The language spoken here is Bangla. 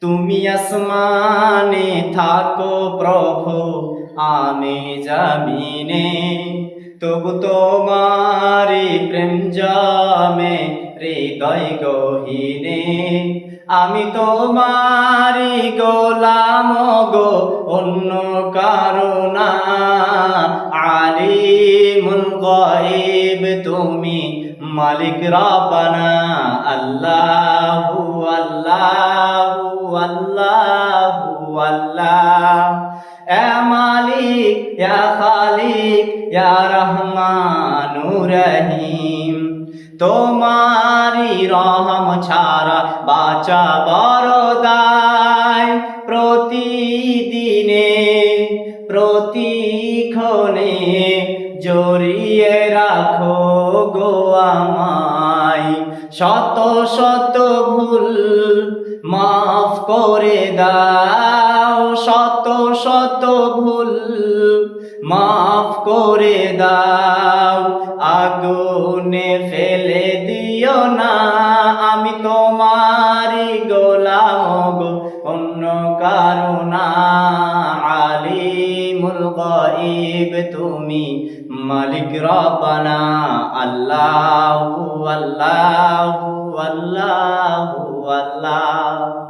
তুমি আসমানে থাকো প্রভু, আমি জমিনে, তবু তোমারি প্রেম জমে হৃদয় গহীনে। আমি তোমারি গোলাম গো, অন্য কারো না। আলিমুল গায়ব তুমি, মালিক রব্বানা। আল্লাহু আল্লাহু আল্লাহু আল্লাহ। এ মালিক ইয়া খালিক ইয়া রহমানুর রহিম, তোমারি রহম ছাড়া বাঁচা বড় দায়। প্রতিদিনে প্রতিক্ষণে জড়িয়ে রাখো গো আমায়। শত শত ভুল মাফ করে দাও, শত শত ভুল মাফ করে দাও। আগুনে ফেলে দিও না, আমি তোমারি গোলাম গো, অন্য কারো না। আলিমুল গায়ব তুমি, মালিক রব্বানা। আল্লাহু আল্লাহু আল্লাহু আল্লাহ।